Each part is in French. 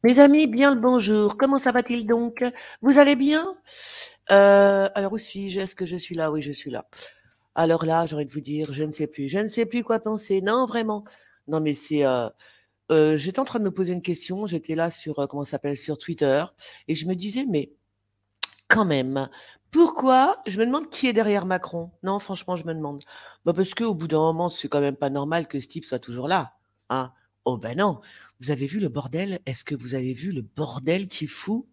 Mes amis, bien le bonjour. Comment ça va-t-il donc? Vous allez bien? Alors où suis-je? Est-ce que je suis là? Oui, je suis là. Alors là, j'ai envie de vous dire, je ne sais plus. Je ne sais plus quoi penser. Non, vraiment. Non, mais j'étais en train de me poser une question. J'étais là sur, comment ça s'appelle, sur Twitter, et je me disais, mais quand même, pourquoi? Je me demande qui est derrière Macron. Non, franchement, je me demande. Bah parce qu'au bout d'un moment, c'est quand même pas normal que ce type soit toujours là, hein. Oh ben non. Vous avez vu le bordel? Est-ce que vous avez vu le bordel qu'il fout?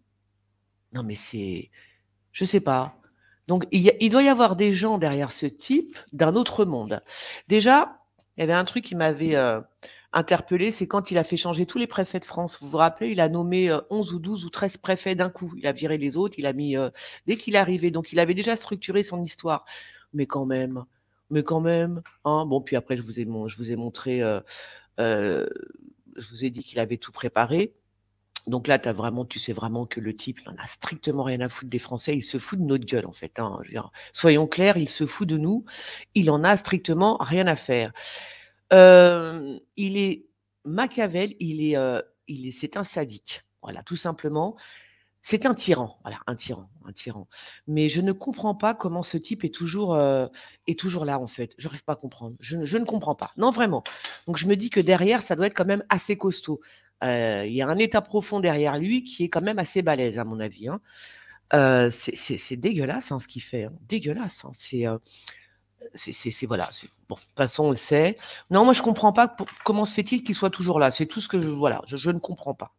Non, mais je sais pas. Donc, il doit y avoir des gens derrière ce type d'un autre monde. Déjà, il y avait un truc qui m'avait interpellé, c'est quand il a fait changer tous les préfets de France. Vous vous rappelez, il a nommé 11 ou 12 ou 13 préfets d'un coup. Il a viré les autres, il a mis dès qu'il est arrivé. Donc, il avait déjà structuré son histoire. Mais quand même, mais quand même, hein. Bon, puis après, je vous ai montré, euh, je vous ai dit qu'il avait tout préparé. Donc là, tu sais vraiment que le type, il en a strictement rien à foutre des Français. Il se fout de notre gueule, en fait, hein. Je veux dire, soyons clairs, il se fout de nous. Il en a strictement rien à faire. Il est Machiavel, c'est un sadique. Voilà, tout simplement. C'est un tyran. Voilà, un tyran, un tyran. Mais je ne comprends pas comment ce type est toujours là, en fait. Je n'arrive pas à comprendre. Je ne comprends pas. Non, vraiment. Donc je me dis que derrière, ça doit être quand même assez costaud. Il y a un état profond derrière lui qui est quand même assez balèze, à mon avis, hein. C'est dégueulasse, hein, ce qu'il fait, hein. Dégueulasse, hein. Voilà, bon, de toute façon, on le sait. Non, moi, je comprends pas comment se fait-il qu'il soit toujours là. C'est tout ce que voilà, je ne comprends pas.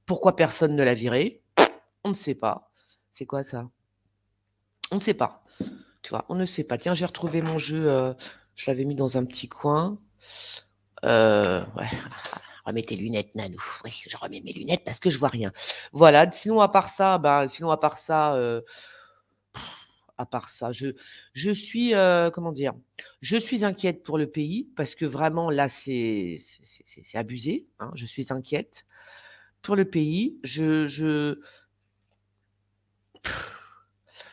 Pourquoi personne ne l'a viré? On ne sait pas. C'est quoi ça? On ne sait pas. Tu vois, on ne sait pas. Tiens, j'ai retrouvé mon jeu. Je l'avais mis dans un petit coin. Ouais. Remets tes lunettes, Nanou. Oui, je remets mes lunettes parce que je vois rien. Voilà. Sinon, à part ça, je suis, comment dire? Je suis inquiète pour le pays parce que vraiment là, c'est abusé, hein. Je suis inquiète pour le pays.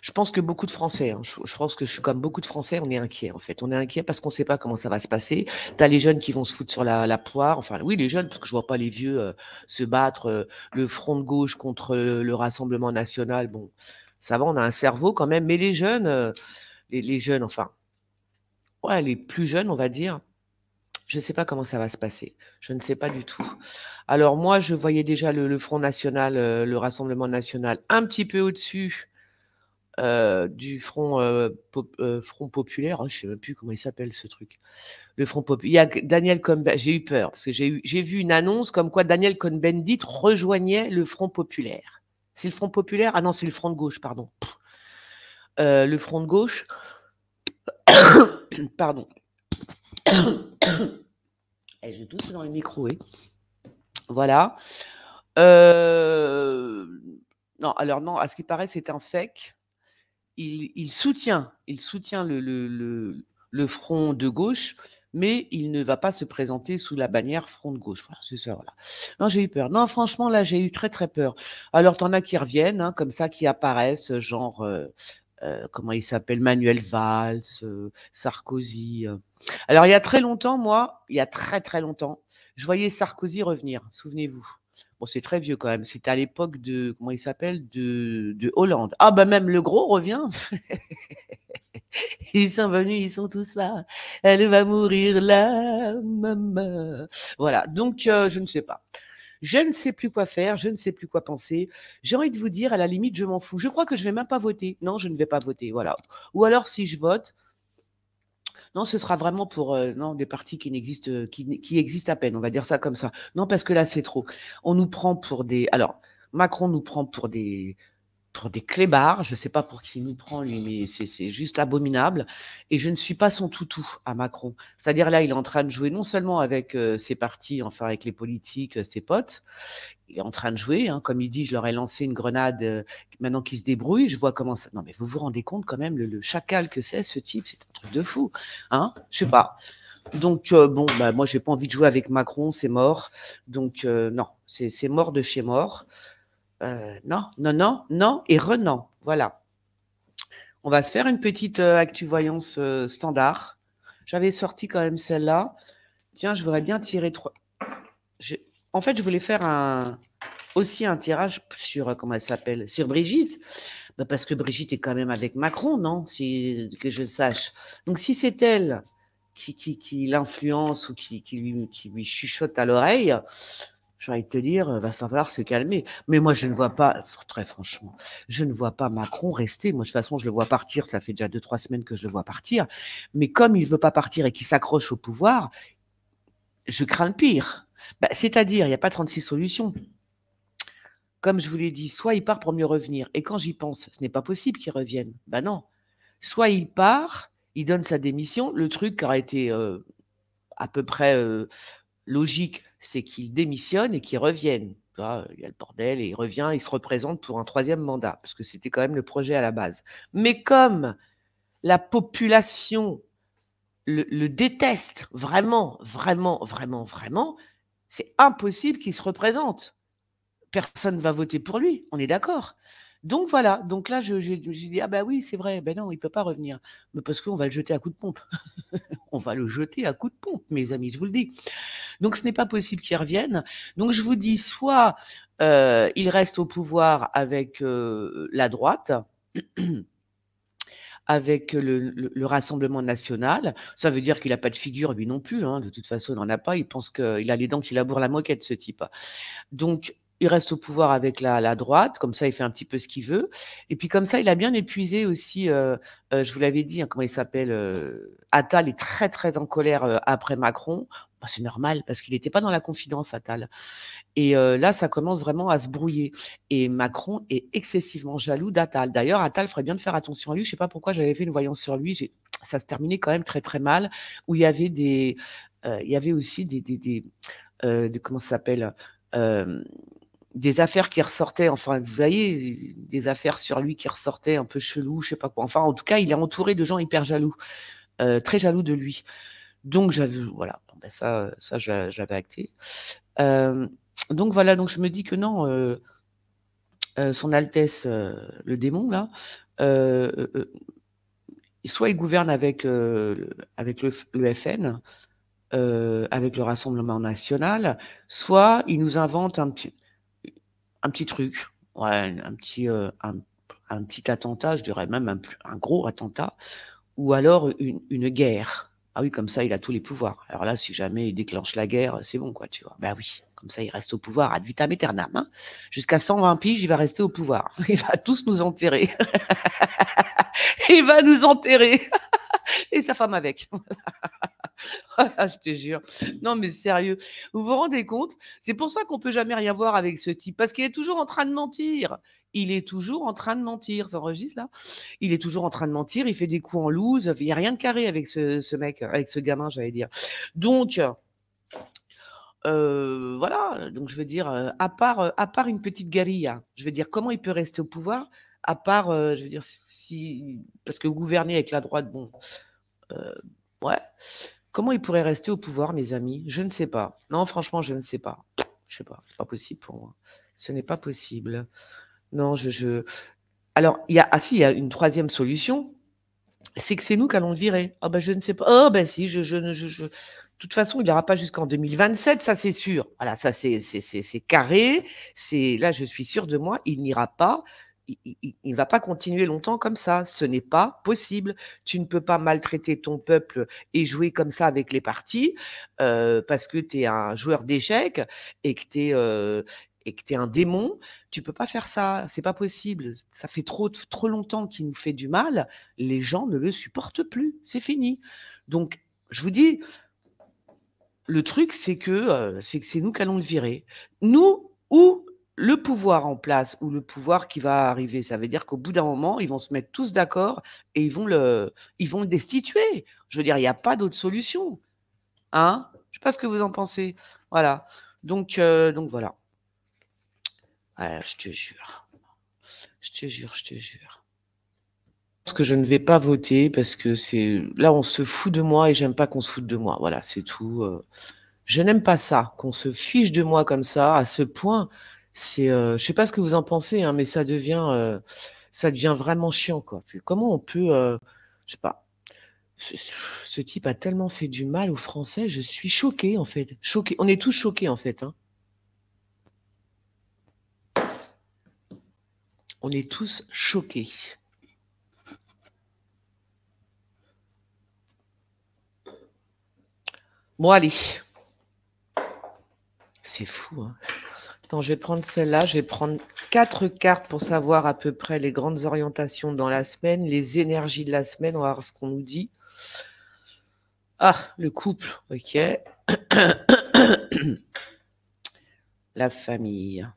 Je pense que beaucoup de Français, hein, je pense que je suis comme beaucoup de Français, on est inquiets en fait. On est inquiets parce qu'on ne sait pas comment ça va se passer. Tu as les jeunes qui vont se foutre sur la poire. Enfin, oui, les jeunes, parce que je vois pas les vieux se battre. Le front de gauche contre le Rassemblement national. Bon, ça va, on a un cerveau quand même. Mais les jeunes, les jeunes, enfin, ouais, les plus jeunes, on va dire, je ne sais pas comment ça va se passer. Je ne sais pas du tout. Alors moi, je voyais déjà le Front national, le Rassemblement national, un petit peu au-dessus du Front populaire. Oh, je sais même plus comment il s'appelle ce truc. Le Front populaire. Il y a Daniel Cohn-Bendit. J'ai eu peur parce que j'ai vu une annonce comme quoi Daniel Cohn-Bendit rejoignait le Front populaire. C'est le Front populaire? Ah non, c'est le Front de gauche, pardon. Le Front de gauche, pardon. Et je tousse dans le micro, oui. Voilà. Non, alors non, à ce qui paraît, c'est un fake. Il soutient le front de gauche, mais il ne va pas se présenter sous la bannière front de gauche. Voilà, c'est ça, voilà. Non, j'ai eu peur. Non, franchement, là, j'ai eu très, très peur. Alors, t'en as qui reviennent, hein, comme ça, qui apparaissent, genre, comment il s'appelle, Manuel Valls, Sarkozy. Alors, il y a très longtemps, moi, il y a très, très longtemps, je voyais Sarkozy revenir, souvenez-vous. Bon, c'est très vieux quand même. C'était à l'époque de, comment il s'appelle, de Hollande. Ah, bah même le gros revient. Ils sont venus, ils sont tous là. Elle va mourir là, maman. Voilà, donc je ne sais pas. Je ne sais plus quoi faire, je ne sais plus quoi penser. J'ai envie de vous dire, à la limite, je m'en fous. Je crois que je ne vais même pas voter. Non, je ne vais pas voter, voilà. Ou alors, si je vote, non, ce sera vraiment pour non, des partis qui existent à peine, on va dire ça comme ça. Non, parce que là, c'est trop. On nous prend pour des. Alors, Macron nous prend pour des clébards. Je ne sais pas pour qui il nous prend, lui, mais c'est juste abominable. Et je ne suis pas son toutou à Macron. C'est-à-dire là, il est en train de jouer non seulement avec ses partis, enfin avec les politiques, ses potes, il est en train de jouer, hein, comme il dit, je leur ai lancé une grenade, maintenant qu'ils se débrouillent, je vois comment ça. Non, mais vous vous rendez compte quand même, le chacal que c'est, ce type, c'est un truc de fou. Hein, je sais pas. Donc, bon, bah, moi, j'ai pas envie de jouer avec Macron, c'est mort. Donc, non, c'est mort de chez mort. Non, non, non, non et renan. Voilà. On va se faire une petite actu voyance standard. J'avais sorti quand même celle-là. Tiens, je voudrais bien tirer trois. En fait, je voulais faire aussi un tirage sur, comment elle s'appelle? Sur Brigitte. Bah, parce que Brigitte est quand même avec Macron, non? Si, que je sache. Donc, si c'est elle qui l'influence ou qui lui chuchote à l'oreille, j'ai envie de te dire, va falloir se calmer. Mais moi, je ne vois pas, très franchement, je ne vois pas Macron rester. Moi, de toute façon, je le vois partir. Ça fait déjà 2, 3 semaines que je le vois partir. Mais comme il ne veut pas partir et qu'il s'accroche au pouvoir, je crains le pire. Bah, c'est-à-dire, il n'y a pas 36 solutions. Comme je vous l'ai dit, soit il part pour mieux revenir. Et quand j'y pense, ce n'est pas possible qu'il revienne. Ben non. Soit il part, il donne sa démission. Le truc qui aurait été à peu près logique, c'est qu'il démissionne et qu'il revienne. Tu vois, il y a le bordel et il revient, il se représente pour un 3e mandat, parce que c'était quand même le projet à la base. Mais comme la population le déteste vraiment, vraiment, vraiment, vraiment, c'est impossible qu'il se représente. Personne ne va voter pour lui, on est d'accord. Donc voilà, donc là, j'ai dit, ah ben oui, c'est vrai, ben non, il ne peut pas revenir. Mais parce qu'on va le jeter à coups de pompe. On va le jeter à coups de pompe, mes amis, je vous le dis. Donc ce n'est pas possible qu'il revienne. Donc je vous dis, soit il reste au pouvoir avec la droite, avec le Rassemblement national. Ça veut dire qu'il n'a pas de figure, lui non plus. Hein. De toute façon, il n'en a pas. Il pense qu'il a les dents qui labourent la moquette, ce type. Donc, il reste au pouvoir avec la droite, comme ça, il fait un petit peu ce qu'il veut. Et puis, comme ça, il a bien épuisé aussi, je vous l'avais dit, hein, comment il s'appelle, Attal est très, très en colère après Macron. Bah, c'est normal, parce qu'il n'était pas dans la confidence, Attal. Et là, ça commence vraiment à se brouiller. Et Macron est excessivement jaloux d'Attal. D'ailleurs, Attal ferait bien de faire attention à lui. Je ne sais pas pourquoi j'avais fait une voyance sur lui. Ça se terminait quand même très, très mal, où il y avait il y avait aussi comment ça s'appelle, euh, des affaires qui ressortaient, enfin, vous voyez, des affaires sur lui qui ressortaient un peu chelou, je sais pas quoi. Enfin, en tout cas, il est entouré de gens hyper jaloux, très jaloux de lui. Donc, voilà, bon, ben ça je l'avais acté. Euh, donc voilà, donc je me dis que non, Son Altesse, le démon là, euh, euh, soit il gouverne avec le FN, avec le Rassemblement national, soit il nous invente un petit truc, ouais, un petit attentat, je dirais même un gros attentat, ou alors une guerre. Ah oui, comme ça, il a tous les pouvoirs. Alors là, si jamais il déclenche la guerre, c'est bon, quoi, tu vois. Ben oui, comme ça, il reste au pouvoir ad vitam aeternam. Hein. Jusqu'à 120 piges, il va rester au pouvoir. Il va tous nous enterrer. Il va nous enterrer. Et sa femme avec. Ah, je te jure. Non, mais sérieux. Vous vous rendez compte? C'est pour ça qu'on peut jamais rien voir avec ce type, parce qu'il est toujours en train de mentir. Il est toujours en train de mentir. Ça enregistre là? Il est toujours en train de mentir. Il fait des coups en loose. Il n'y a rien de carré avec ce mec, avec ce gamin, j'allais dire. Donc, voilà. Donc, je veux dire, à part une petite guérilla, je veux dire, comment il peut rester au pouvoir? À part, je veux dire, parce que gouverner avec la droite, bon, euh, ouais. Comment ils pourraient rester au pouvoir, mes amis? Je ne sais pas. Non, franchement, je ne sais pas. Je sais pas, c'est pas possible pour moi. Ce n'est pas possible. Non, alors, il y a une troisième solution, c'est que c'est nous qui allons le virer. Ah ben, je ne sais pas. Oh ben si, de toute façon, il n'ira pas jusqu'en 2027, ça c'est sûr. Voilà, ça c'est carré. Là, je suis sûre de moi, il n'ira pas. Il ne va pas continuer longtemps comme ça. Ce n'est pas possible. Tu ne peux pas maltraiter ton peuple et jouer comme ça avec les partis parce que tu es un joueur d'échecs et que tu es, et que tu es un démon. Tu peux pas faire ça. C'est pas possible. Ça fait trop longtemps qu'il nous fait du mal. Les gens ne le supportent plus. C'est fini. Donc, je vous dis, le truc, c'est que c'est nous qui allons le virer. Nous ou le pouvoir en place, ou le pouvoir qui va arriver. Ça veut dire qu'au bout d'un moment, ils vont se mettre tous d'accord et ils vont le destituer. Je veux dire, il n'y a pas d'autre solution. Hein? Je ne sais pas ce que vous en pensez. Voilà. Donc voilà. Ouais, je te jure. Je te jure, je te jure. Parce que je ne vais pas voter parce que là on se fout de moi et j'aime pas qu'on se foute de moi. Voilà, c'est tout. Je n'aime pas ça, qu'on se fiche de moi comme ça à ce point. Je sais pas ce que vous en pensez, hein, mais ça devient vraiment chiant quoi. Comment on peut, je sais pas. Ce, ce type a tellement fait du mal aux Français, je suis choquée en fait. Choquée. On est tous choqués en fait. Hein. On est tous choqués. Bon, allez. C'est fou, hein. Attends, je vais prendre celle-là. Je vais prendre 4 cartes pour savoir à peu près les grandes orientations dans la semaine, les énergies de la semaine. On va voir ce qu'on nous dit. Ah, le couple. OK. La famille.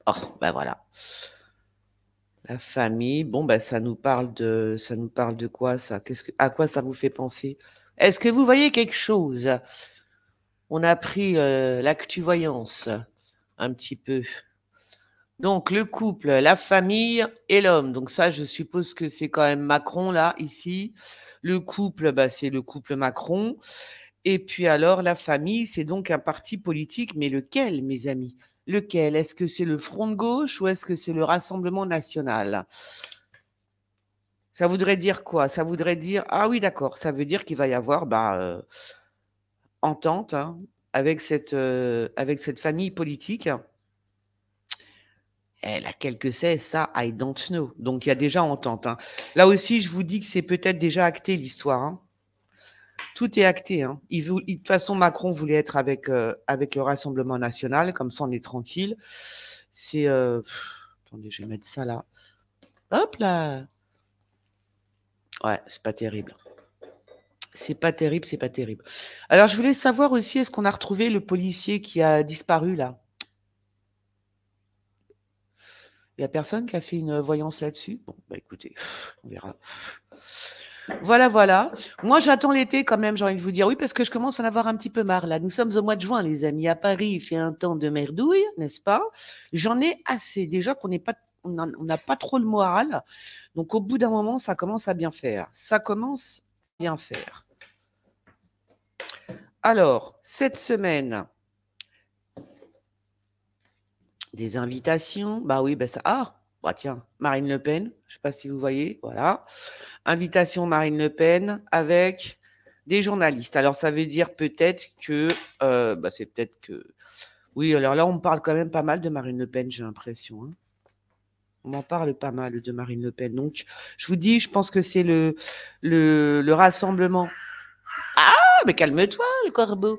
Oh, ben voilà. La famille. Bon, ben ça nous parle de quoi, ça? À quoi ça vous fait penser? Est-ce que vous voyez quelque chose? On a pris l'actu-voyance un petit peu. Donc, le couple, la famille et l'homme. Donc ça, je suppose que c'est quand même Macron, là, ici. Le couple, bah, c'est le couple Macron. Et puis alors, la famille, c'est donc un parti politique. Mais lequel, mes amis? Lequel? Est-ce que c'est le Front de gauche ou est-ce que c'est le Rassemblement national? Ça voudrait dire quoi? Ça voudrait dire... Ah oui, d'accord. Ça veut dire qu'il va y avoir entente, hein, avec cette famille politique. Laquelle que c'est, ça, I don't know. Donc, il y a déjà entente, hein. Là aussi, je vous dis que c'est peut-être déjà acté, l'histoire, hein. Tout est acté, hein. De toute façon, Macron voulait être avec le Rassemblement national, comme ça, on est tranquille. C'est... attendez, je vais mettre ça là. Hop là. Ouais, c'est pas terrible. C'est pas terrible, c'est pas terrible. Alors, je voulais savoir aussi, est-ce qu'on a retrouvé le policier qui a disparu, là? Il y a personne qui a fait une voyance là-dessus? Bon, bah écoutez, on verra. Voilà, voilà. Moi, j'attends l'été quand même, j'ai envie de vous dire. Oui, parce que je commence à en avoir un petit peu marre, là. Nous sommes au mois de juin, les amis. À Paris, il fait un temps de merdouille, n'est-ce pas? J'en ai assez. Déjà qu'on n'est pas, on n'a pas trop le moral. Donc, au bout d'un moment, ça commence à bien faire. Ça commence à bien faire. Alors, cette semaine, des invitations. Bah oui, bah ça. Ah, bah tiens, Marine Le Pen. Je ne sais pas si vous voyez. Voilà. Invitation Marine Le Pen avec des journalistes. Alors, ça veut dire peut-être que... bah, c'est peut-être que... Oui, alors là, on parle quand même pas mal de Marine Le Pen, j'ai l'impression, hein. On en parle pas mal de Marine Le Pen. Donc, je vous dis, je pense que c'est le rassemblement. Ah, mais calme-toi, le corbeau.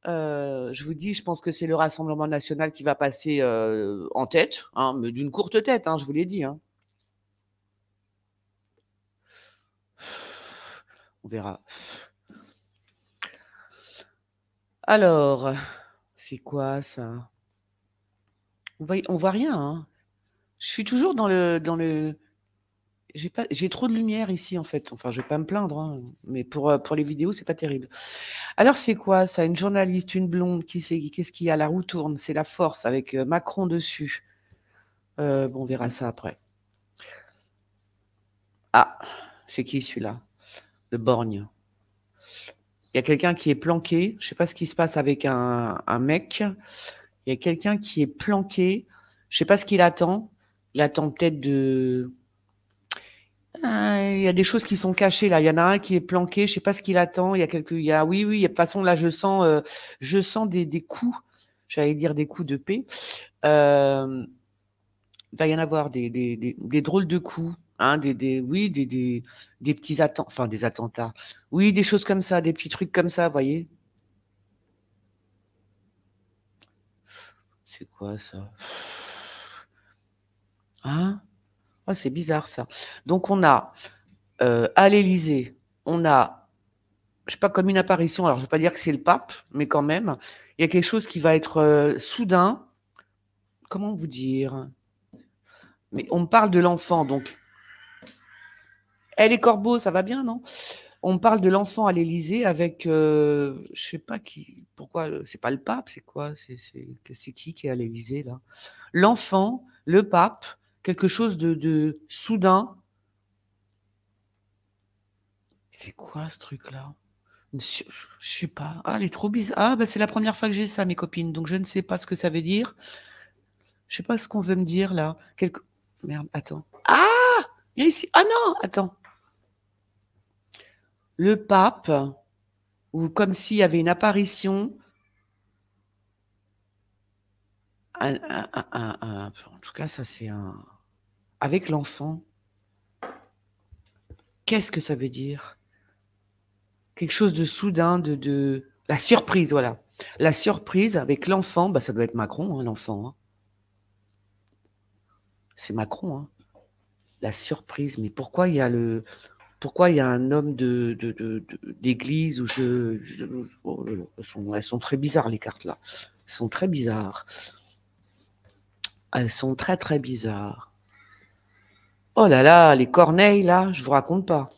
Je vous dis, je pense que c'est le Rassemblement national qui va passer en tête, hein, mais d'une courte tête, hein, je vous l'ai dit, hein. On verra. Alors, c'est quoi ça? On voit rien, hein. Je suis toujours dans le. J'ai trop de lumière ici en fait. Enfin, je vais pas me plaindre, hein, mais pour les vidéos, c'est pas terrible. Alors, c'est quoi ça? Une journaliste, une blonde, qu'est-ce qu'il y a? La roue tourne, c'est la force avec Macron dessus. Bon, on verra ça après. Ah, c'est qui celui-là? Le borgne. Il y a quelqu'un qui est planqué. Je sais pas ce qui se passe avec un mec. Il y a quelqu'un qui est planqué. Je sais pas ce qu'il attend. Il attend peut-être de. Ah, il y a des choses qui sont cachées là. Il y en a un qui est planqué. Je sais pas ce qu'il attend. Oui, oui. De toute façon, là, je sens des coups. J'allais dire des coups de paix. Euh, il va y en avoir des drôles de coups. Hein, oui, des petits attentats. Enfin, des attentats. Oui, des choses comme ça, des petits trucs comme ça, vous voyez. C'est quoi ça? Hein? Ah, c'est bizarre ça. Donc on a à l'Élysée, on a, je sais pas, comme une apparition. Alors je ne veux pas dire que c'est le pape, mais quand même, il y a quelque chose qui va être soudain. Comment vous dire? Mais on me parle de l'enfant, donc. Elle est corbeau, ça va bien, non? On me parle de l'enfant à l'Élysée avec, je sais pas qui, pourquoi, c'est pas le pape, c'est quoi? C'est qui est à l'Élysée là? L'enfant, le pape, quelque chose de soudain. C'est quoi ce truc-là? Je sais pas. Ah, elle est trop bizarre. Ah, bah, c'est la première fois que j'ai ça, mes copines, donc je ne sais pas ce que ça veut dire. Je sais pas ce qu'on veut me dire là. Merde, attends. Ah! Il y a ici. Ah non, attends. Le pape, ou comme s'il y avait une apparition. En tout cas, ça, c'est un... Avec l'enfant, qu'est-ce que ça veut dire? Quelque chose de soudain, La surprise, voilà. La surprise avec l'enfant, bah, ça doit être Macron, hein, l'enfant. Hein. C'est Macron, hein. La surprise, mais pourquoi il y a un homme d'église où oh là là, elles sont très bizarres, les cartes, là. Elles sont très bizarres. Elles sont très, très bizarres. Oh là là, les corneilles, là, je vous raconte pas.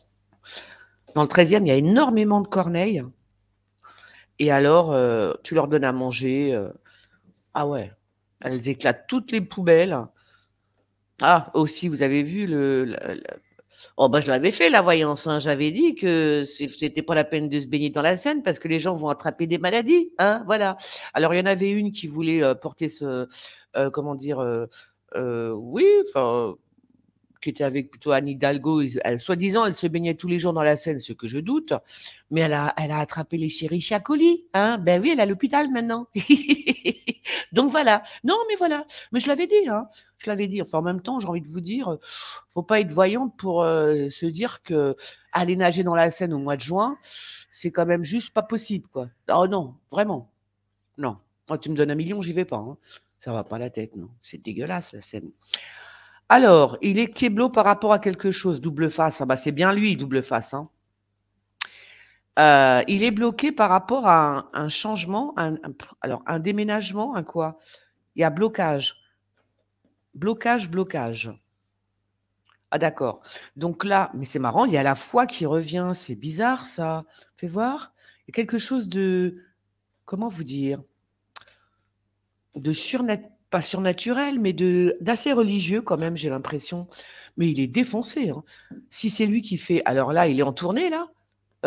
Dans le 13e, il y a énormément de corneilles. Et alors, tu leur donnes à manger. Ah ouais, elles éclatent toutes les poubelles. Ah, aussi, vous avez vu Oh, bah, je l'avais fait, la voyance. Hein. J'avais dit que c'était pas la peine de se baigner dans la Seine parce que les gens vont attraper des maladies. Hein, voilà. Alors, il y en avait une qui voulait porter comment dire, oui, enfin, qui était avec plutôt Anne Hidalgo. Soi-disant, elle se baignait tous les jours dans la Seine, ce que je doute. Mais elle a attrapé les Escherichia coli. Hein. Ben oui, elle est à l'hôpital maintenant. Donc voilà. Non, mais voilà. Mais je l'avais dit. Hein. Je l'avais dit. Enfin, en même temps, j'ai envie de vous dire, faut pas être voyante pour se dire que aller nager dans la Seine au mois de juin, c'est quand même juste pas possible, quoi. Oh non, vraiment. Non. Moi, tu me donnes 1 million, j'y vais pas. Hein. Ça va pas la tête, non. C'est dégueulasse, la Seine. Alors, il est Keblo par rapport à quelque chose, double face. Ah bah, c'est bien lui, double face. Hein. Il est bloqué par rapport à un changement, alors un déménagement, un quoi? Il y a blocage. Blocage, blocage. Ah d'accord. Donc là, mais c'est marrant, il y a la foi qui revient. C'est bizarre ça. Fais voir. Il y a quelque chose de, comment vous dire? De pas surnaturel, mais d'assez religieux quand même, j'ai l'impression. Mais il est défoncé. Hein. Si c'est lui qui fait... Alors là, il est en tournée, là.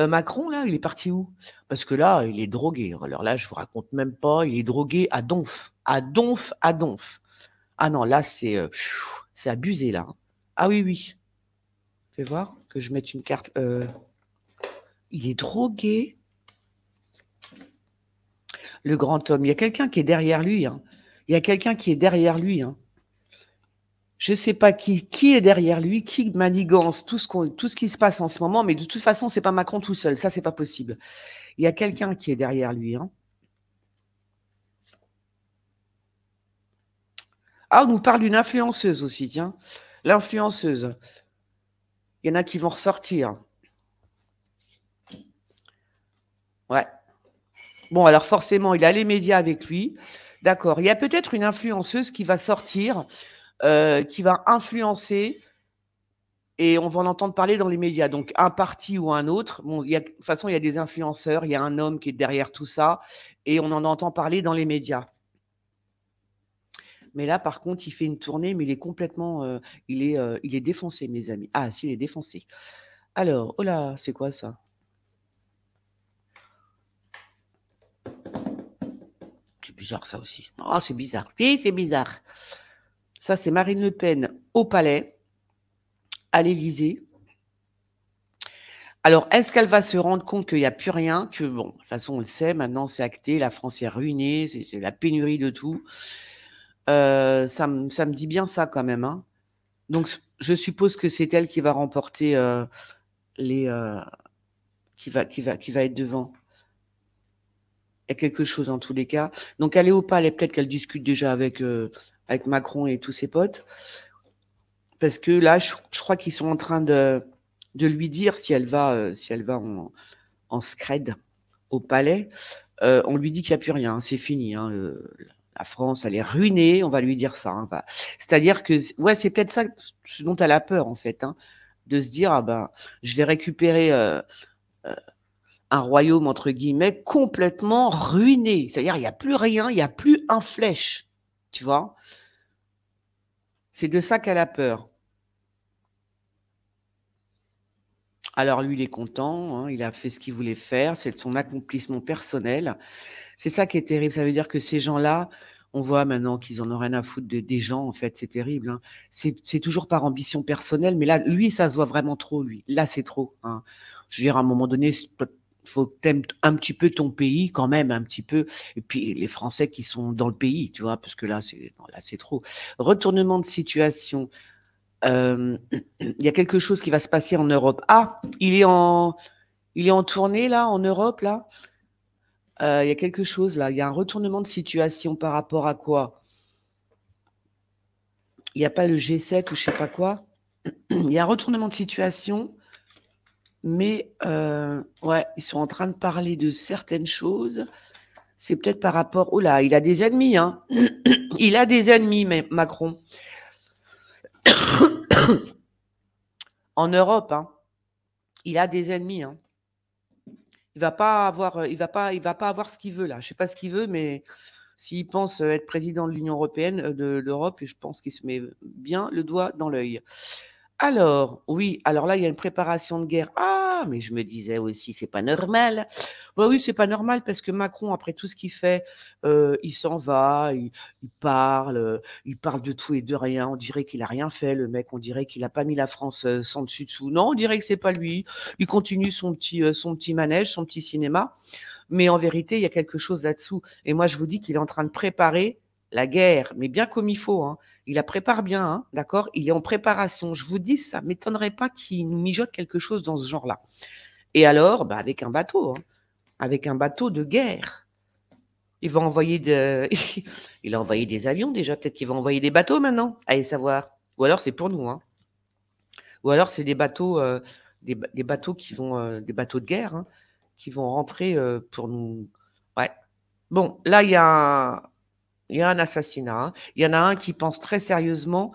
Macron, là, il est parti où? Parce que là, il est drogué. Alors là, je vous raconte même pas. Il est drogué à donf. À donf, à donf. Ah non, là, c'est abusé, là. Ah oui, oui. Fais voir que je mette une carte. Il est drogué. Le grand homme. Il y a quelqu'un qui est derrière lui. Hein. Il y a quelqu'un qui est derrière lui. Hein. Je ne sais pas qui est derrière lui, qui manigance tout ce qui se passe en ce moment, mais de toute façon, c'est pas Macron tout seul. Ça, c'est pas possible. Il y a quelqu'un qui est derrière lui. Hein. Ah, on nous parle d'une influenceuse aussi, tiens. L'influenceuse. Il y en a qui vont ressortir. Ouais. Bon, alors forcément, il a les médias avec lui. D'accord. Il y a peut-être une influenceuse qui va sortir, qui va influencer, et on va en entendre parler dans les médias. Donc, un parti ou un autre. Bon, de toute façon, il y a des influenceurs, il y a un homme qui est derrière tout ça, et on en entend parler dans les médias. Mais là, par contre, il fait une tournée, mais il est complètement, il est défoncé, mes amis. Ah, si, il est défoncé. Alors, oh là, c'est quoi ça? C'est bizarre, ça aussi. Oh, c'est bizarre. Oui, c'est bizarre. Ça, c'est Marine Le Pen au Palais, à l'Élysée. Alors, est-ce qu'elle va se rendre compte qu'il n'y a plus rien? Que bon, de toute façon, on le sait, maintenant, c'est acté, la France est ruinée, c'est la pénurie de tout. Ça me dit bien ça quand même. Hein. Donc, je suppose que c'est elle qui va remporter qui va être devant. Il y a quelque chose en tous les cas. Donc, elle est au palais, peut-être qu'elle discute déjà avec Macron et tous ses potes. Parce que là, je crois qu'ils sont en train de lui dire si elle va en scred au palais. On lui dit qu'il n'y a plus rien, hein, c'est fini. Hein, la France, elle est ruinée, on va lui dire ça. Hein, c'est-à-dire que, ouais, c'est peut-être ça ce dont elle a peur, en fait, hein, de se dire, ah ben, je vais récupérer un royaume, entre guillemets, complètement ruiné. C'est-à-dire, il n'y a plus rien, il n'y a plus un flèche, tu vois. C'est de ça qu'elle a peur. Alors lui, il est content, hein, il a fait ce qu'il voulait faire, c'est de son accomplissement personnel. C'est ça qui est terrible, ça veut dire que ces gens-là, on voit maintenant qu'ils en ont rien à foutre des gens, en fait, c'est terrible. Hein. C'est toujours par ambition personnelle, mais là, lui, ça se voit vraiment trop, lui. Là, c'est trop. Hein. Je veux dire, à un moment donné, faut que tu aimes un petit peu ton pays quand même, un petit peu. Et puis les Français qui sont dans le pays, tu vois, parce que là, c'est trop. Retournement de situation. Il y a quelque chose qui va se passer en Europe. Ah, il est en tournée là, en Europe là. Il y a quelque chose là. Il y a un retournement de situation par rapport à quoi? Il n'y a pas le G7 ou je sais pas quoi. Il y a un retournement de situation, mais ouais, ils sont en train de parler de certaines choses. C'est peut-être par rapport. Oh là, il a des ennemis, hein. Il a des ennemis, mais Macron. En Europe, hein. Il a des ennemis, hein. Il va pas avoir, il va pas avoir ce qu'il veut là. Je sais pas ce qu'il veut, mais s'il pense être président de l'Union européenne, de l'Europe, je pense qu'il se met bien le doigt dans l'œil. Alors, oui, alors là, il y a une préparation de guerre. Ah, mais je me disais aussi, c'est pas normal. Bah oui, c'est pas normal parce que Macron, après tout ce qu'il fait, il s'en va, il parle de tout et de rien. On dirait qu'il a rien fait, le mec. On dirait qu'il a pas mis la France sans dessus dessous. Non, on dirait que c'est pas lui. Il continue son petit manège, son petit cinéma. Mais en vérité, il y a quelque chose là-dessous. Et moi, je vous dis qu'il est en train de préparer la guerre, mais bien comme il faut, hein. Il la prépare bien, hein, d'accord? Il est en préparation. Je vous dis, ça ne m'étonnerait pas qu'il nous mijote quelque chose dans ce genre-là. Et alors, bah, avec un bateau, hein, avec un bateau de guerre. Il va envoyer il a envoyé des avions déjà. Peut-être qu'il va envoyer des bateaux maintenant. Allez savoir. Ou alors c'est pour nous, hein. Ou alors c'est des bateaux, des bateaux qui vont, des bateaux de guerre, hein, qui vont rentrer pour nous. Ouais. Bon, là il y a un assassinat, hein. Il y en a un qui pense très sérieusement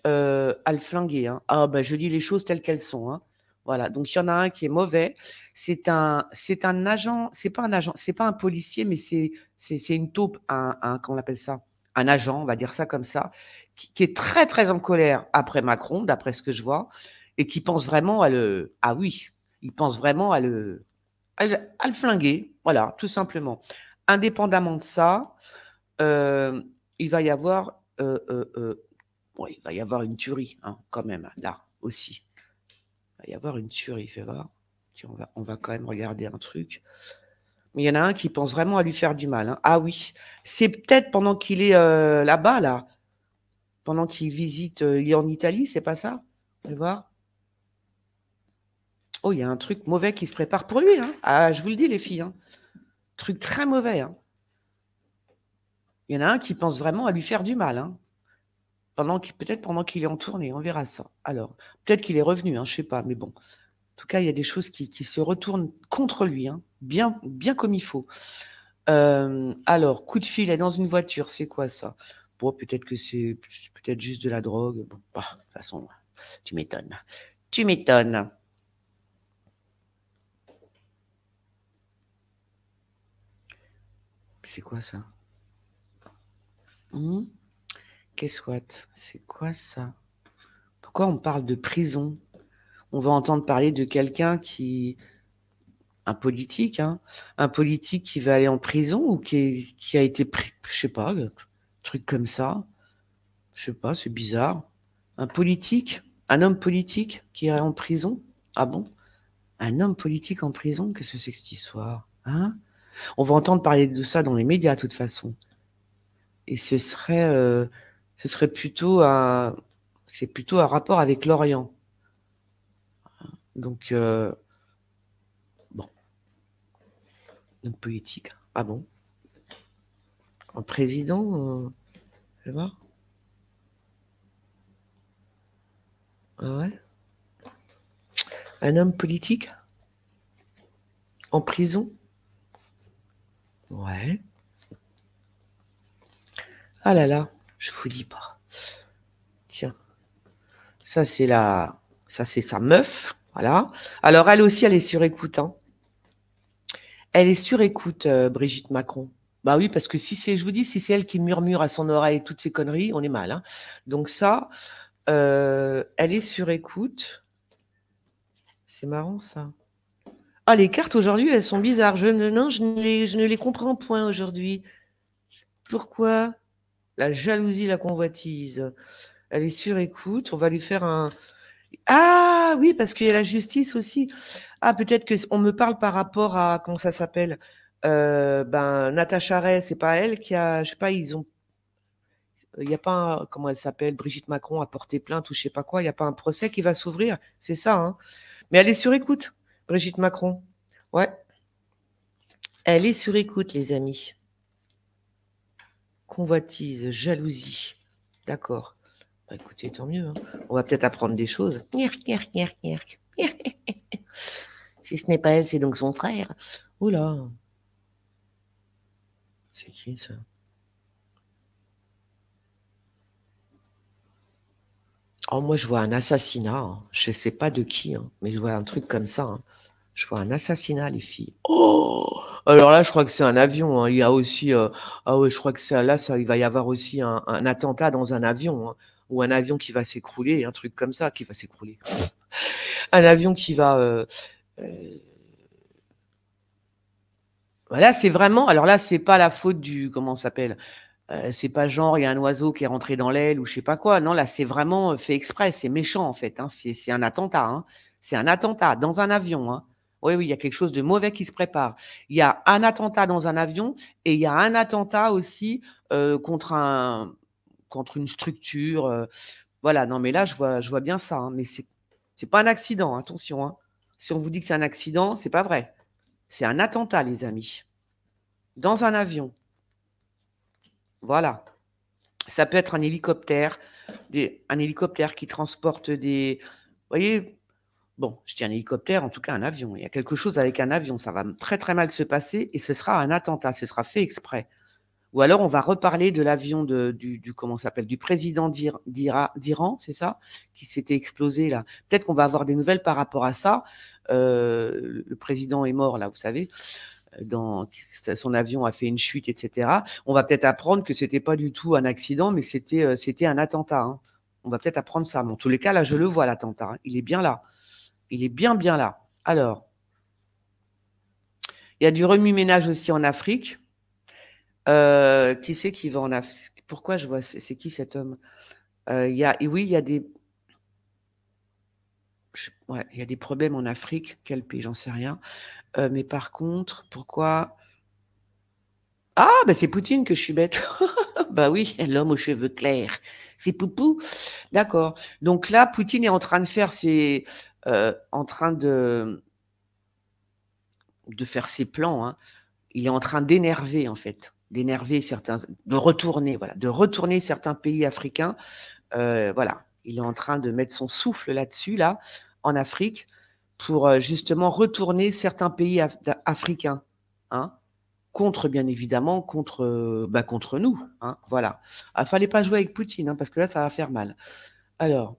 à le flinguer, hein. Ah ben je dis les choses telles qu'elles sont, hein. Voilà. Donc il y en a un qui est mauvais. C'est un agent. C'est pas un agent. C'est pas un policier, mais c'est une taupe. Comment on appelle ça? Un agent, on va dire ça comme ça, qui est très très en colère après Macron, d'après ce que je vois, et qui pense vraiment à le. Ah oui, il pense vraiment à le flinguer. Voilà, tout simplement. Indépendamment de ça. Il va y avoir, ouais, il va y avoir une tuerie, hein, quand même, là aussi. Il va y avoir une tuerie, fais voir. Tiens, on va quand même regarder un truc. Mais il y en a un qui pense vraiment à lui faire du mal, hein. Ah oui, c'est peut-être pendant qu'il est là-bas, là, pendant qu'il visite, il est en Italie, c'est pas ça? Fais voir. Oh, il y a un truc mauvais qui se prépare pour lui, hein. Ah, je vous le dis, les filles, hein. Truc très mauvais, hein. Il y en a un qui pense vraiment à lui faire du mal, hein. Peut-être pendant qu'il est en tournée, on verra ça. Alors, peut-être qu'il est revenu, hein, je sais pas, mais bon. En tout cas, il y a des choses qui se retournent contre lui, hein, bien, bien comme il faut. Alors, coup de fil est dans une voiture, c'est quoi ça? Bon, peut-être que c'est peut-être juste de la drogue. Bon, bah, de toute façon, tu m'étonnes. Tu m'étonnes. C'est quoi ça? Qu'est-ce que c'est quoi ça? Pourquoi on parle de prison? On va entendre parler de quelqu'un un politique, hein, un politique qui va aller en prison ou qui a été pris, je sais pas, un truc comme ça. Je sais pas, c'est bizarre. Un politique, un homme politique qui est en prison. Ah bon? Un homme politique en prison? Qu'est-ce que c'est que cette histoire? Hein? On va entendre parler de ça dans les médias, de toute façon. Et ce serait plutôt c'est plutôt un rapport avec l'Orient. Donc, bon, homme politique. Ah bon? Un président, je sais pas. Ah ouais? Un homme politique? En prison? Ouais. Ah là là, je vous dis pas. Tiens, ça c'est sa meuf, voilà. Alors elle aussi, elle est sur écoute, hein. Elle est sur écoute, Brigitte Macron. Bah oui, parce que je vous dis, si c'est elle qui murmure à son oreille toutes ces conneries, on est mal, hein. Donc ça, elle est sur écoute. C'est marrant ça. Ah, les cartes aujourd'hui, elles sont bizarres. Non, je ne les comprends point aujourd'hui. Pourquoi? La jalousie, la convoitise. Elle est sur écoute. On va lui faire un. Ah oui, parce qu'il y a la justice aussi. Ah, peut-être que on me parle par rapport à comment ça s'appelle? Ben, Natacha Ray, c'est pas elle qui a, je sais pas, ils ont, il y a pas comment elle s'appelle? Brigitte Macron a porté plainte ou je sais pas quoi. Il y a pas un procès qui va s'ouvrir, c'est ça, hein? Mais elle est sur écoute, Brigitte Macron. Ouais, elle est sur écoute, les amis. Convoitise, jalousie. D'accord. Bah, écoutez, tant mieux, hein. On va peut-être apprendre des choses. Gnerk, gnerk, gnerk, gnerk. Si ce n'est pas elle, c'est donc son frère. Oula, c'est qui ça? Oh, moi, je vois un assassinat, hein. Je ne sais pas de qui, hein, mais je vois un truc comme ça, hein. Je vois un assassinat, les filles. Oh! Alors là, je crois que c'est un avion, hein. Il y a aussi, ah ouais, je crois que ça, là, ça, il va y avoir aussi un attentat dans un avion, hein, ou un avion qui va s'écrouler, un truc comme ça qui va s'écrouler. Un avion qui va. Voilà, c'est vraiment. Alors là, c'est pas la faute du. Comment ça s'appelle? C'est pas genre, il y a un oiseau qui est rentré dans l'aile ou je sais pas quoi. Non, là, c'est vraiment fait exprès. C'est méchant, en fait, hein. C'est un attentat, hein. C'est un attentat dans un avion, hein. Oui, oui, il y a quelque chose de mauvais qui se prépare. Il y a un attentat dans un avion et il y a un attentat aussi contre contre une structure. Voilà, non, mais là, je vois bien ça, hein, mais c'est pas un accident, attention, hein. Si on vous dit que c'est un accident, c'est pas vrai. C'est un attentat, les amis. Dans un avion. Voilà. Ça peut être un hélicoptère, un hélicoptère qui transporte des. Vous voyez, bon, je dis un hélicoptère, en tout cas un avion. Il y a quelque chose avec un avion, ça va très très mal se passer et ce sera un attentat, ce sera fait exprès. Ou alors on va reparler de l'avion comment ça s'appelle, du président d'Iran, c'est ça, qui s'était explosé là. Peut-être qu'on va avoir des nouvelles par rapport à ça. Le président est mort là, vous savez. Son avion a fait une chute, etc. On va peut-être apprendre que c'était pas du tout un accident, mais c'était un attentat, hein. On va peut-être apprendre ça. Mais en tous les cas, là, je le vois, l'attentat, hein. Il est bien là. Il est bien, bien là. Alors, il y a du remue-ménage aussi en Afrique. Qui c'est qui va en Afrique? Pourquoi je vois, c'est qui cet homme? Et oui, il y a des, ouais, il y a des problèmes en Afrique. Quel pays? J'en sais rien. Mais par contre, pourquoi? Ah, ben c'est Poutine que je suis bête. Bah oui, l'homme aux cheveux clairs. C'est Poupou. D'accord. Donc là, Poutine est en train de faire en train de faire ses plans, hein. Il est en train d'énerver, en fait. D'énerver certains, de retourner, voilà, de retourner certains pays africains. Voilà. Il est en train de mettre son souffle là-dessus, là, en Afrique, pour justement retourner certains pays africains, hein. Contre, bien évidemment, contre nous, hein, voilà. Ah, fallait pas jouer avec Poutine, hein, parce que là, ça va faire mal. Alors,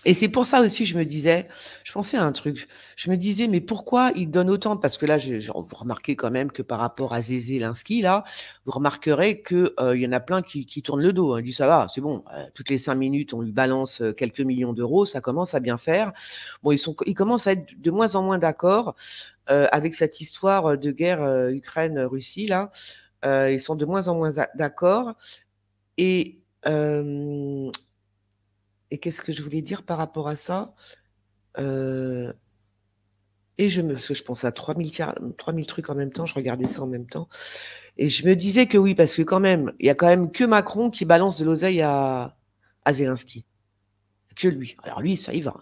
et c'est pour ça aussi, je pensais à un truc. Je me disais, mais pourquoi il donne autant? Parce que là, vous remarquez quand même que par rapport à Zézé Linsky, là, vous remarquerez que il y en a plein qui tournent le dos, hein. Ils disent, ça va, c'est bon. Toutes les 5 minutes, on lui balance quelques millions d'euros, ça commence à bien faire. Bon, ils commencent à être de moins en moins d'accord avec cette histoire de guerre Ukraine-Russie, là. Ils sont de moins en moins d'accord. Et, euh, et qu'est-ce que je voulais dire par rapport à ça? Euh, parce que je pense à 3000 trucs en même temps, je regardais ça en même temps. Et je me disais que oui, parce que quand même, il y a quand même que Macron qui balance de l'oseille à Zelensky. Que lui. Alors lui, ça y va.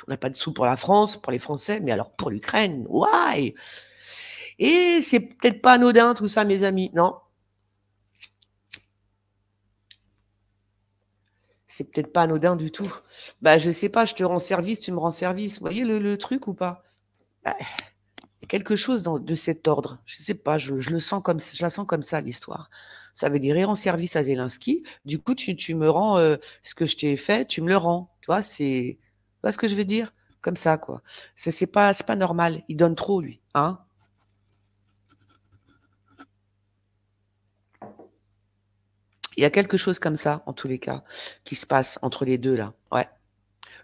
On n'a pas de sous pour la France, pour les Français, mais alors pour l'Ukraine, ouais. Et c'est peut-être pas anodin tout ça, mes amis. Non, c'est peut-être pas anodin du tout. Bah, je sais pas, je te rends service, tu me rends service. Vous voyez le truc ou pas? Bah, quelque chose de cet ordre. Je sais pas, je le sens comme, je la sens comme ça, l'histoire. Ça veut dire, il rend service à Zelensky. Du coup, tu me rends ce que je t'ai fait, tu me le rends. Tu vois, tu vois ce que je veux dire? Comme ça, quoi. C'est pas normal. Il donne trop, lui, hein? Il y a quelque chose comme ça, en tous les cas, qui se passe entre les deux, là. Ouais.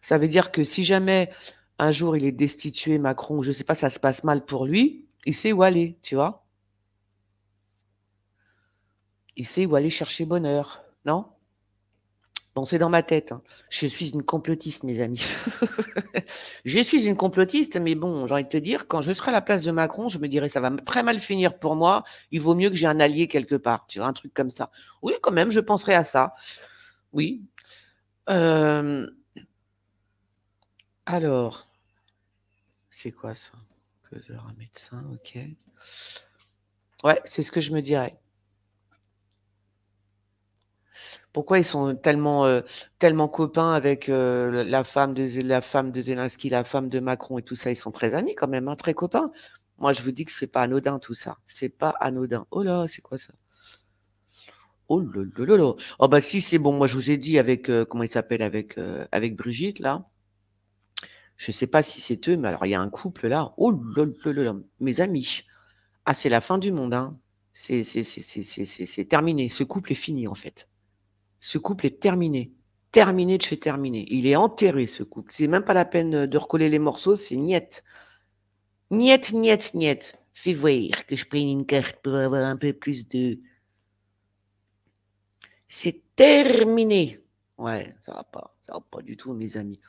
Ça veut dire que si jamais un jour il est destitué, Macron, je sais pas, ça se passe mal pour lui, il sait où aller, tu vois? Il sait où aller chercher bonheur, non? Bon, c'est dans ma tête, hein. Je suis une complotiste, mes amis. Je suis une complotiste, mais bon, j'ai envie de te dire, quand je serai à la place de Macron, je me dirais: «Ça va très mal finir pour moi, il vaut mieux que j'ai un allié quelque part», tu vois? Un truc comme ça. Oui, quand même, je penserais à ça. Oui. Hem, alors, c'est quoi ça? Causeur, un médecin, OK. Ouais, c'est ce que je me dirais. Pourquoi ils sont tellement copains avec, la femme de Zelensky, la femme de Macron et tout ça? Ils sont très amis quand même, hein, très copains. Moi, je vous dis que c'est pas anodin tout ça. C'est pas anodin. Oh là, c'est quoi ça? Oh là là là là. Oh bah si, c'est bon. Moi, je vous ai dit avec, comment il s'appelle? Avec Brigitte là. Je sais pas si c'est eux, mais alors il y a un couple là. Oh là là là là. Mes amis. Ah, c'est la fin du monde, hein. C'est terminé. Ce couple est fini en fait. Ce couple est terminé. Terminé de chez terminé. Il est enterré, ce couple. C'est même pas la peine de recoller les morceaux, c'est niet. Niet, niet, niet. Fais voir que je prenne une carte pour avoir un peu plus de. C'est terminé. Ouais, ça va pas. Ça va pas du tout, mes amis.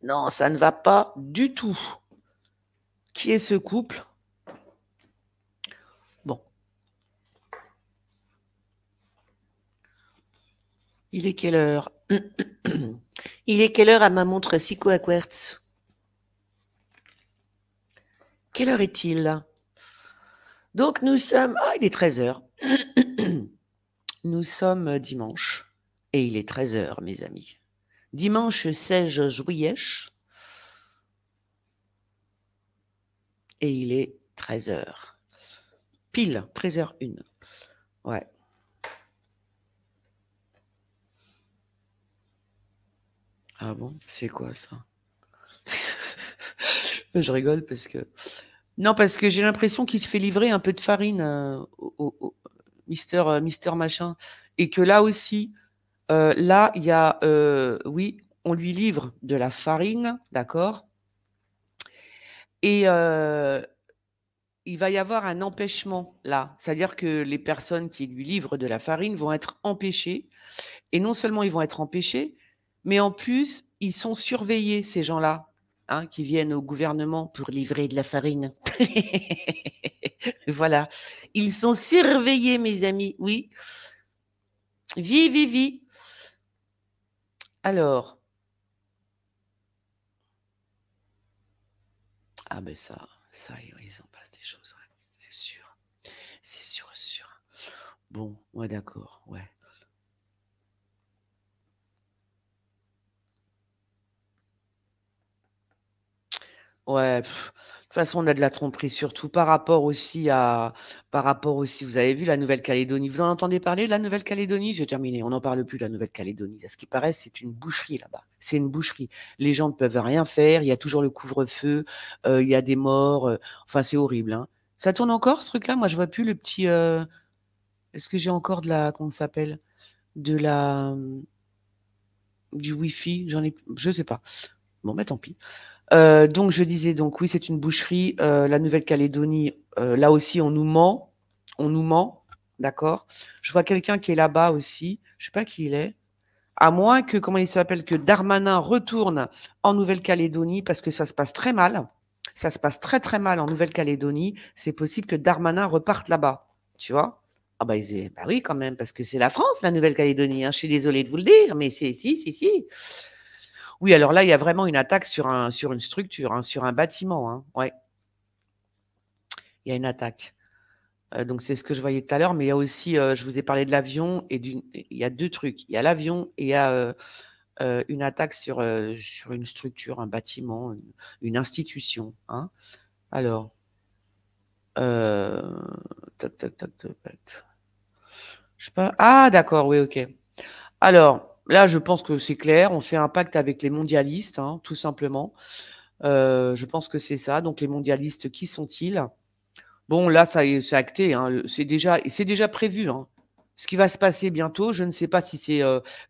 Non, ça ne va pas du tout. Qui est ce couple? Bon. Il est quelle heure? Il est quelle heure à ma montre Psycho à Quartz? Quelle heure est-il? Donc nous sommes. Ah, il est 13 heures. Nous sommes dimanche et il est 13 heures, mes amis. Dimanche 16 juillet et il est 13 heures. Pile, 13h01. Ouais. Ah bon? C'est quoi ça? Je rigole parce que. Non, parce que j'ai l'impression qu'il se fait livrer un peu de farine au Mister Machin. Et que là aussi, là, il y a. Oui, on lui livre de la farine, d'accord? Et il va y avoir un empêchement là. C'est-à-dire que les personnes qui lui livrent de la farine vont être empêchées. Et non seulement ils vont être empêchés, mais en plus, ils sont surveillés, ces gens-là, hein, qui viennent au gouvernement pour livrer de la farine. Voilà. Ils sont surveillés, mes amis. Oui. Vie. Alors. Ah ben ça, ils en passent des choses, ouais. C'est sûr. C'est sûr, sûr. Bon, ouais, d'accord, ouais. Ouais, de toute façon, on a de la tromperie, surtout par rapport aussi, vous avez vu la Nouvelle-Calédonie? Vous en entendez parler de la Nouvelle-Calédonie? J'ai terminé, on n'en parle plus de la Nouvelle-Calédonie. À ce qui paraît, c'est une boucherie là-bas. C'est une boucherie. Les gens ne peuvent rien faire, il y a toujours le couvre-feu, il y a des morts, enfin, c'est horrible, hein. Ça tourne encore ce truc-là? Moi, je vois plus le petit, est-ce que j'ai encore de la comment ça s'appelle? De la, du wifi? J'en ai je sais pas. Bon, bah, tant pis. Donc je disais donc oui, c'est une boucherie, la Nouvelle-Calédonie, là aussi on nous ment, d'accord? Je vois quelqu'un qui est là-bas aussi, je sais pas qui il est, à moins que, comment il s'appelle? Que Darmanin retourne en Nouvelle-Calédonie parce que ça se passe très mal. Ça se passe très, très mal en Nouvelle-Calédonie. C'est possible que Darmanin reparte là-bas, tu vois? Ah bah, bah oui quand même, parce que c'est la France, la Nouvelle-Calédonie, hein. Je suis désolée de vous le dire, mais c'est si. Oui, alors là, il y a vraiment une attaque sur une structure, hein, sur un bâtiment, hein. Ouais, il y a une attaque. Donc c'est ce que je voyais tout à l'heure, mais il y a aussi, je vous ai parlé de l'avion et il y a 2 trucs. Il y a l'avion et il y a, une attaque sur une structure, un bâtiment, une institution, hein. Alors, heu, tac, tac, tac, tac, tac. Je sais pas, ah d'accord, oui, OK. Alors, là, je pense que c'est clair, on fait un pacte avec les mondialistes, hein, tout simplement. Je pense que c'est ça. Donc les mondialistes, qui sont-ils? Bon, là, ça y est, c'est acté, hein, c'est déjà prévu, hein. Ce qui va se passer bientôt, je ne sais pas si c'est,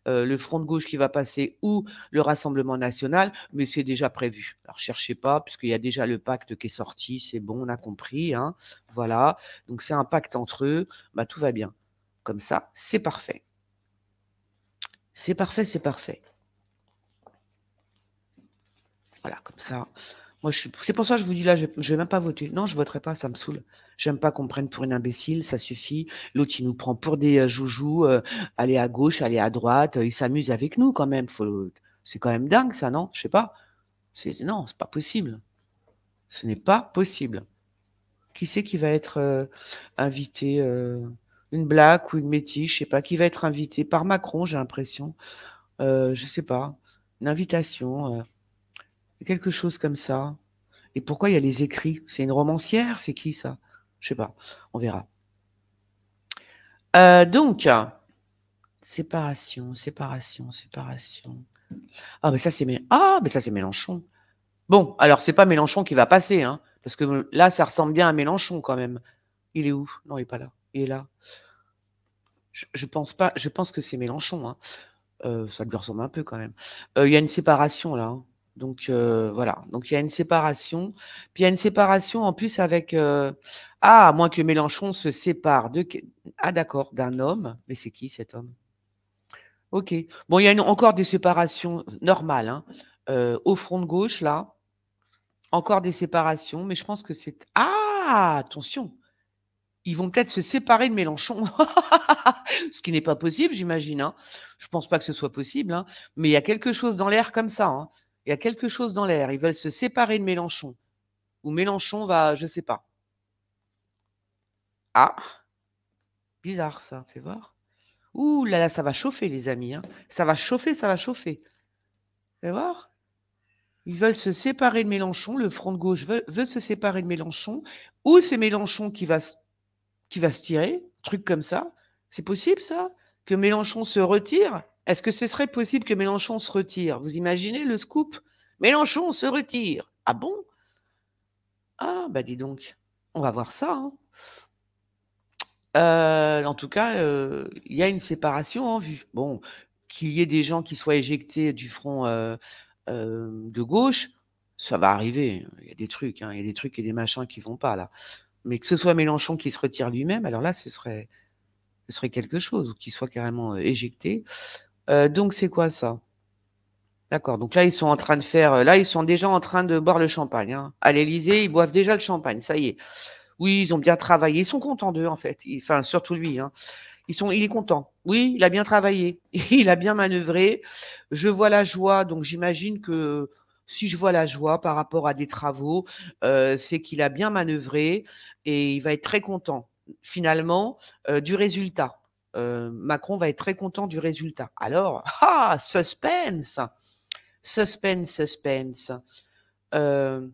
le front de gauche qui va passer ou le Rassemblement national, mais c'est déjà prévu. Alors cherchez pas, puisqu'il y a déjà le pacte qui est sorti, c'est bon, on a compris, hein. Voilà, donc c'est un pacte entre eux, bah, tout va bien. Comme ça, c'est parfait. C'est parfait, c'est parfait. Voilà, comme ça. Moi, c'est pour ça que je vous dis là, je vais même pas voter. Non, je voterai pas, ça me saoule. J'aime pas qu'on me prenne pour une imbécile, ça suffit. L'autre, il nous prend pour des joujoux, aller à gauche, aller à droite, il s'amuse avec nous quand même. C'est quand même dingue ça, non? Je sais pas. Non, c'est pas possible. Ce n'est pas possible. Qui c'est qui va être invité une blague ou une métis, je sais pas. Qui va être invité par Macron, j'ai l'impression. Je sais pas. Une invitation, quelque chose comme ça. Et pourquoi il y a les écrits? C'est une romancière? C'est qui ça? Je sais pas. On verra. Donc, séparation, séparation, séparation. Ah, mais ça, c'est Mélenchon. Bon, alors, c'est pas Mélenchon qui va passer, hein, parce que là, ça ressemble bien à Mélenchon quand même. Il est où? Non, il est pas là. Il est là. Je pense pas. Je pense que c'est Mélenchon, hein. Ça lui ressemble un peu quand même. Il y a une séparation là, hein. Donc voilà. Donc il y a une séparation. Puis il y a une séparation en plus avec à moins que Mélenchon se sépare d'accord, d'un homme. Mais c'est qui cet homme? OK. Bon, il y a encore des séparations normales, hein. Au front de gauche là, encore des séparations, mais je pense que c'est attention! Ils vont peut-être se séparer de Mélenchon. Ce qui n'est pas possible, j'imagine, hein. Je pense pas que ce soit possible, hein, mais il y a quelque chose dans l'air comme ça, hein. Il y a quelque chose dans l'air. Ils veulent se séparer de Mélenchon ou Mélenchon va je sais pas. Ah! Bizarre ça, fais voir. Ouh là là, ça va chauffer les amis, hein. Ça va chauffer, ça va chauffer. Fais voir. Ils veulent se séparer de Mélenchon, le front de gauche veut se séparer de Mélenchon ou c'est Mélenchon qui va se tirer, truc comme ça. C'est possible ça? Que Mélenchon se retire? Est-ce que ce serait possible que Mélenchon se retire? Vous imaginez le scoop? Mélenchon se retire. Ah bon? Ah bah dis donc. On va voir ça, hein. En tout cas, il y a une séparation en vue. Bon, qu'il y ait des gens qui soient éjectés du front, de gauche, ça va arriver. Il y a des trucs, hein, il y a des trucs et des machins qui vont pas là. Mais que ce soit Mélenchon qui se retire lui-même, alors là, ce serait quelque chose ou qu'il soit carrément, éjecté. Donc c'est quoi ça? D'accord, donc là, ils sont en train de faire, là, ils sont déjà en train de boire le champagne, hein. À l'Élysée, ils boivent déjà le champagne, ça y est. Oui, ils ont bien travaillé, ils sont contents d'eux, en fait. Enfin, surtout lui, hein. Il est content. Oui, il a bien travaillé, il a bien manœuvré. Je vois la joie, donc j'imagine que si je vois la joie par rapport à des travaux, c'est qu'il a bien manœuvré et il va être très content, finalement, du résultat. Macron va être très content du résultat. Alors, ah! Suspense! Suspense, suspense. Heu,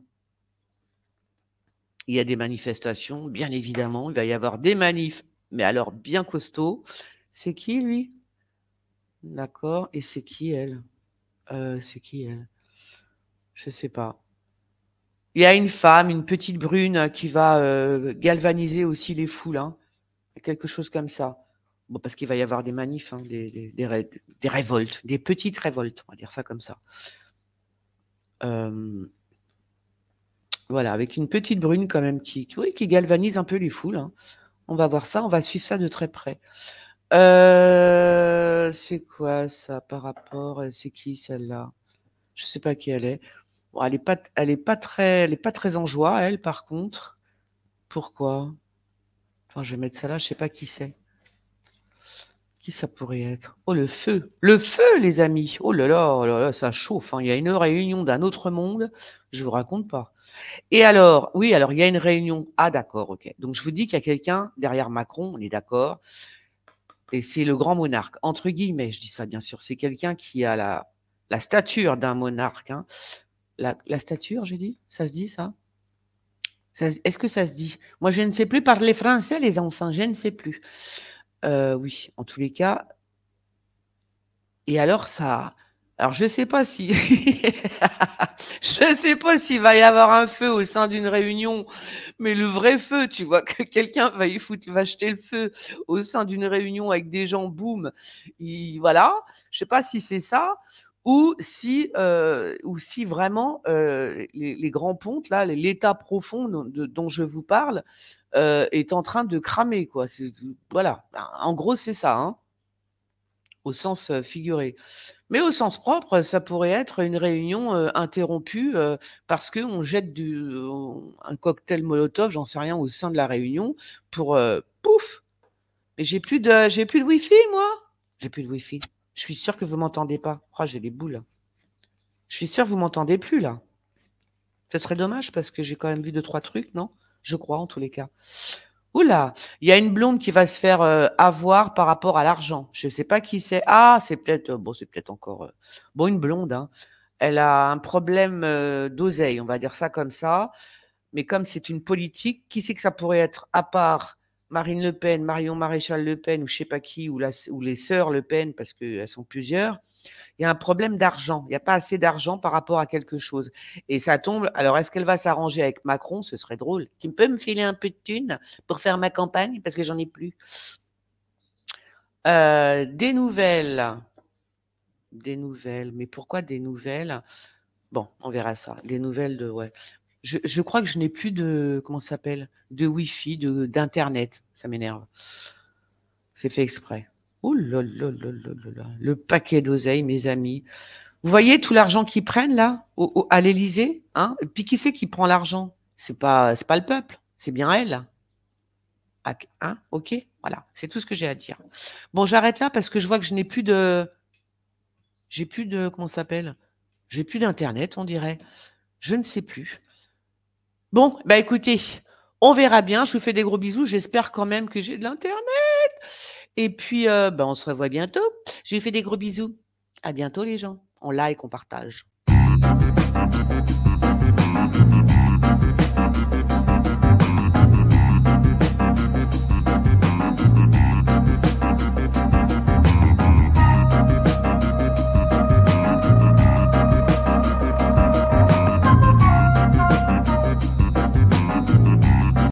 il y a des manifestations, bien évidemment. Il va y avoir des manifs, mais alors bien costauds. C'est qui lui? D'accord, et c'est qui elle? C'est qui elle? Je sais pas. Il y a une femme, une petite brune, qui va, galvaniser aussi les foules, hein. Quelque chose comme ça. Bon, parce qu'il va y avoir des manifs, hein, des révoltes, des petites révoltes, on va dire ça comme ça. Hem Voilà, avec une petite brune quand même oui, qui galvanise un peu les foules, hein. On va voir ça, on va suivre ça de très près. C'est quoi ça par rapport, c'est qui celle-là? Je sais pas qui elle est. Bon, elle est pas très en joie elle, par contre. Pourquoi? Attends, je vais mettre ça là, je sais pas qui c'est. Qui ça pourrait être? Oh le feu! Le feu les amis! Oh là là, ça chauffe, hein. Il y a une réunion d'un autre monde, je vous raconte pas. Et alors, oui, alors il y a une réunion. Ah d'accord, OK. Donc je vous dis qu'il y a quelqu'un derrière Macron, on est d'accord, et c'est le grand monarque, entre guillemets, je dis ça bien sûr. C'est quelqu'un qui a la stature d'un monarque, hein. La stature, j'ai dit? Ça se dit ça? Est-ce que ça se dit? Moi, je ne sais plus parler français, les enfants, je ne sais plus. Oui, en tous les cas. Et alors ça, alors je sais pas si je sais pas s'il va y avoir un feu au sein d'une réunion, mais le vrai feu, tu vois? Que quelqu'un va jeter le feu au sein d'une réunion avec des gens, boum, voilà. Je sais pas si c'est ça ou si vraiment, les grands pontes là, l'état profond dont je vous parle, est en train de cramer quoi. Voilà, en gros c'est ça, hein. au sens, figuré. Mais au sens propre, ça pourrait être une réunion, interrompue, parce qu'on jette un cocktail molotov, j'en sais rien, au sein de la réunion pour, pouf! Mais j'ai plus de wifi moi! J'ai plus de wifi. Je suis sûre que vous m'entendez pas. Oh, j'ai les boules. Je suis sûre que vous m'entendez plus là. Ce serait dommage parce que j'ai quand même vu 2-3 trucs, non? Je crois en tous les cas. Ouh là! Il y a une blonde qui va se faire, avoir par rapport à l'argent. Je sais pas qui c'est. Ah, c'est peut-être, bon, c'est peut-être encore, bon, une blonde, hein. Elle a un problème, d'oseille, on va dire ça comme ça. Mais comme c'est une politique, qui c'est que ça pourrait être à part Marine Le Pen, Marion Maréchal Le Pen ou je sais pas qui ou les sœurs Le Pen parce qu'elles sont plusieurs. Il y a un problème d'argent. Il y a pas assez d'argent par rapport à quelque chose et ça tombe alors est-ce qu'elle va s'arranger avec Macron? Ce serait drôle. «Tu peux me filer un peu de thunes pour faire ma campagne? Parce que j'en ai plus». Des nouvelles. Des nouvelles, mais pourquoi des nouvelles? Bon, on verra ça. Des nouvelles de ouais. Je crois que je n'ai plus de comment ça s'appelle? De wifi, d'internet. Ça m'énerve. C'est fait exprès. Ouh là là là là là là, le paquet d'oseille, mes amis. Vous voyez tout l'argent qu'ils prennent là, à l'Élysée, hein? Et puis qui c'est qui prend l'argent? C'est pas le peuple, c'est bien elle. Ah, hein? OK? Voilà, c'est tout ce que j'ai à dire. Bon, j'arrête là parce que je vois que j'ai plus de comment ça s'appelle? J'ai plus d'internet, on dirait. Je ne sais plus. Bon, bah, écoutez, on verra bien. Je vous fais des gros bisous. J'espère quand même que j'ai de l'internet et puis, bah, on se revoit bientôt. Je vous fais des gros bisous. À bientôt les gens. On like, on partage.